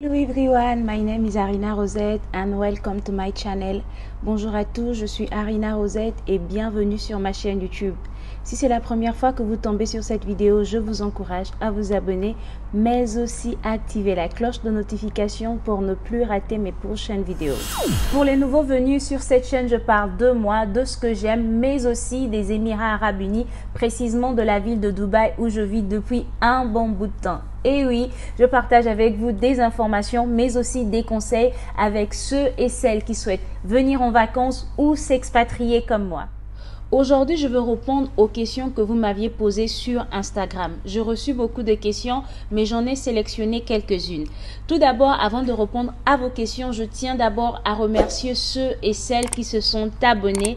Hello everyone, my name is Arina Rosette and welcome to my channel. Bonjour à tous, je suis Arina Rosette et bienvenue sur ma chaîne YouTube. Si c'est la première fois que vous tombez sur cette vidéo, je vous encourage à vous abonner, mais aussi à activer la cloche de notification pour ne plus rater mes prochaines vidéos. Pour les nouveaux venus sur cette chaîne, je parle de moi, de ce que j'aime, mais aussi des Émirats Arabes Unis, précisément de la ville de Dubaï où je vis depuis un bon bout de temps. Et oui, je partage avec vous des informations, mais aussi des conseils avec ceux et celles qui souhaitent venir en vacances ou s'expatrier comme moi. Aujourd'hui, je veux répondre aux questions que vous m'aviez posées sur Instagram. J'ai reçu beaucoup de questions, mais j'en ai sélectionné quelques-unes. Tout d'abord, avant de répondre à vos questions, je tiens d'abord à remercier ceux et celles qui se sont abonnés,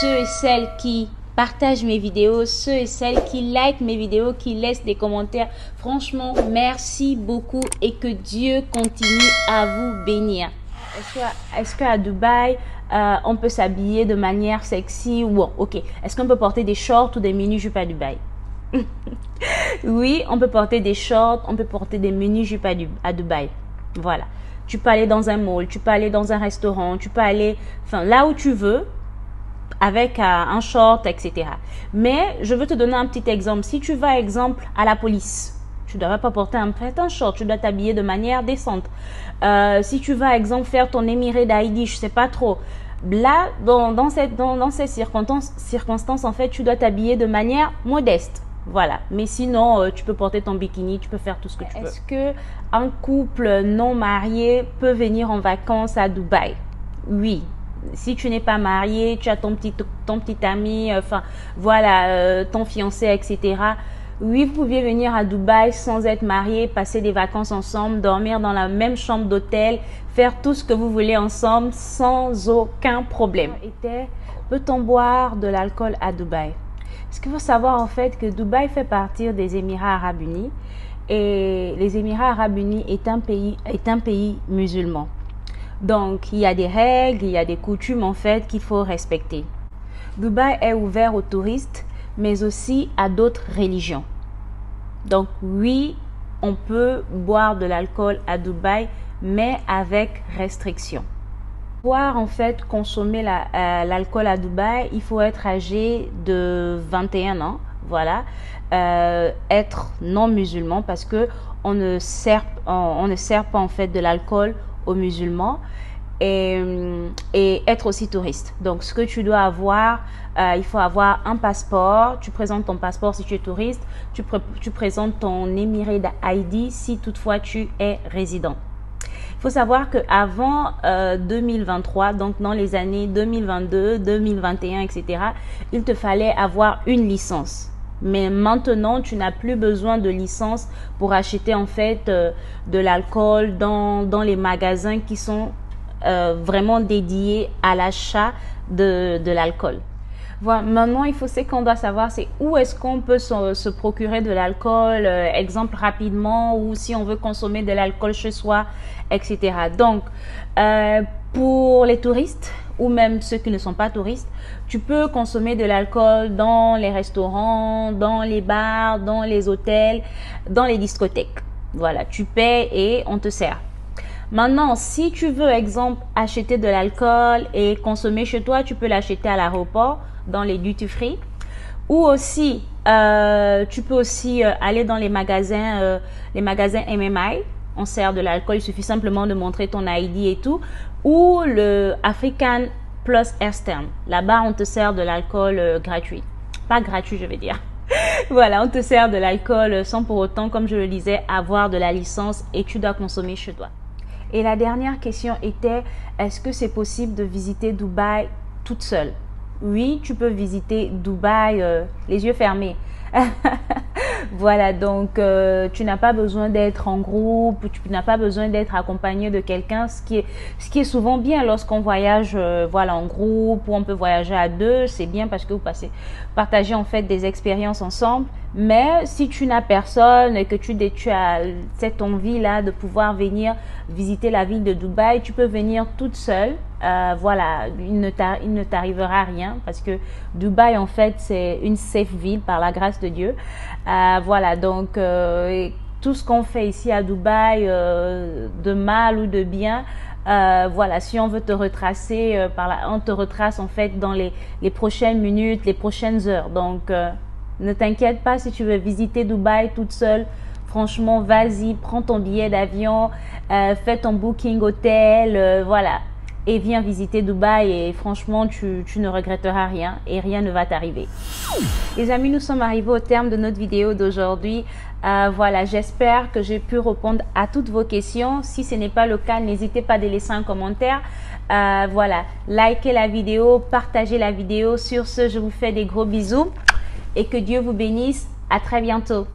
ceux et celles qui partagent mes vidéos, ceux et celles qui like mes vidéos, qui laissent des commentaires. Franchement, merci beaucoup et que Dieu continue à vous bénir. Est-ce qu'à Dubaï, on peut s'habiller de manière sexy? Bon, ok. Est-ce qu'on peut porter des shorts ou des mini-jupes à Dubaï? Oui, on peut porter des shorts, on peut porter des mini-jupes à Dubaï. Voilà. Tu peux aller dans un mall, tu peux aller dans un restaurant, tu peux aller là où tu veux avec un short, etc. Mais je veux te donner un petit exemple. Si tu vas, exemple, à la police, tu ne dois pas porter un short, tu dois t'habiller de manière décente. Si tu vas, exemple, faire ton émiré d'ID, je ne sais pas trop. Là, dans ces circonstances, en fait, tu dois t'habiller de manière modeste. Voilà. Mais sinon, tu peux porter ton bikini, tu peux faire tout ce que tu veux. Est-ce qu'un couple non marié peut venir en vacances à Dubaï? Oui. Si tu n'es pas marié, tu as ton petit ami, ton fiancé, etc. Oui, vous pouviez venir à Dubaï sans être marié, passer des vacances ensemble, dormir dans la même chambre d'hôtel, faire tout ce que vous voulez ensemble sans aucun problème. Peut-on boire de l'alcool à Dubaï? Ce qu'il faut savoir en fait que Dubaï fait partie des Émirats Arabes Unis et les Émirats Arabes Unis est un pays musulman. Donc, il y a des règles, il y a des coutumes en fait qu'il faut respecter. Dubaï est ouvert aux touristes, mais aussi à d'autres religions. Donc, oui, on peut boire de l'alcool à Dubaï, mais avec restriction. Pour pouvoir en fait consommer l'alcool à Dubaï, il faut être âgé de 21 ans, voilà, être non musulman parce que on ne sert pas en fait de l'alcool aux musulmans et être aussi touriste. Donc, ce que tu dois avoir, il faut avoir un passeport. Tu présentes ton passeport si tu es touriste. Tu présentes ton Emirates ID si toutefois tu es résident. Il faut savoir qu'avant 2023, donc dans les années 2022, 2021, etc., il te fallait avoir une licence. Mais maintenant, tu n'as plus besoin de licence pour acheter en fait de l'alcool dans les magasins qui sont vraiment dédiés à l'achat de l'alcool. Voilà, maintenant, ce qu'on doit savoir, c'est où est-ce qu'on peut se procurer de l'alcool, exemple rapidement, ou si on veut consommer de l'alcool chez soi, etc. Donc, pour les touristes, ou même ceux qui ne sont pas touristes, tu peux consommer de l'alcool dans les restaurants, dans les bars, dans les hôtels, dans les discothèques. Voilà, tu paies et on te sert. Maintenant, si tu veux, exemple, acheter de l'alcool et consommer chez toi, tu peux l'acheter à l'aéroport, dans les duty free. Ou aussi, tu peux aussi aller dans les magasins MMI. On sert de l'alcool, il suffit simplement de montrer ton ID et tout. Ou le African Plus Eastern. Là-bas, on te sert de l'alcool gratuit. Pas gratuit, je vais dire. Voilà, on te sert de l'alcool sans pour autant, comme je le disais, avoir de la licence et tu dois consommer chez toi. Et la dernière question était, est-ce que c'est possible de visiter Dubaï toute seule? Oui, tu peux visiter Dubaï les yeux fermés. Voilà, donc tu n'as pas besoin d'être en groupe, tu n'as pas besoin d'être accompagné de quelqu'un, ce qui est souvent bien lorsqu'on voyage en groupe ou on peut voyager à deux, c'est bien parce que vous partagez en fait des expériences ensemble. Mais si tu n'as personne et que tu as cette envie-là de pouvoir venir visiter la ville de Dubaï, tu peux venir toute seule. Voilà, il ne t'arrivera rien parce que Dubaï, en fait, c'est une safe ville par la grâce de Dieu. Voilà, donc tout ce qu'on fait ici à Dubaï, de mal ou de bien, voilà, si on veut te retracer, on te retrace en fait dans les prochaines minutes, les prochaines heures. Donc, ne t'inquiète pas si tu veux visiter Dubaï toute seule. Franchement, vas-y, prends ton billet d'avion, fais ton booking hôtel, voilà. Et viens visiter Dubaï et franchement, tu ne regretteras rien et rien ne va t'arriver. Les amis, nous sommes arrivés au terme de notre vidéo d'aujourd'hui. Voilà, j'espère que j'ai pu répondre à toutes vos questions. Si ce n'est pas le cas, n'hésitez pas à laisser un commentaire. Voilà, likez la vidéo, partagez la vidéo. Sur ce, je vous fais des gros bisous et que Dieu vous bénisse. À très bientôt.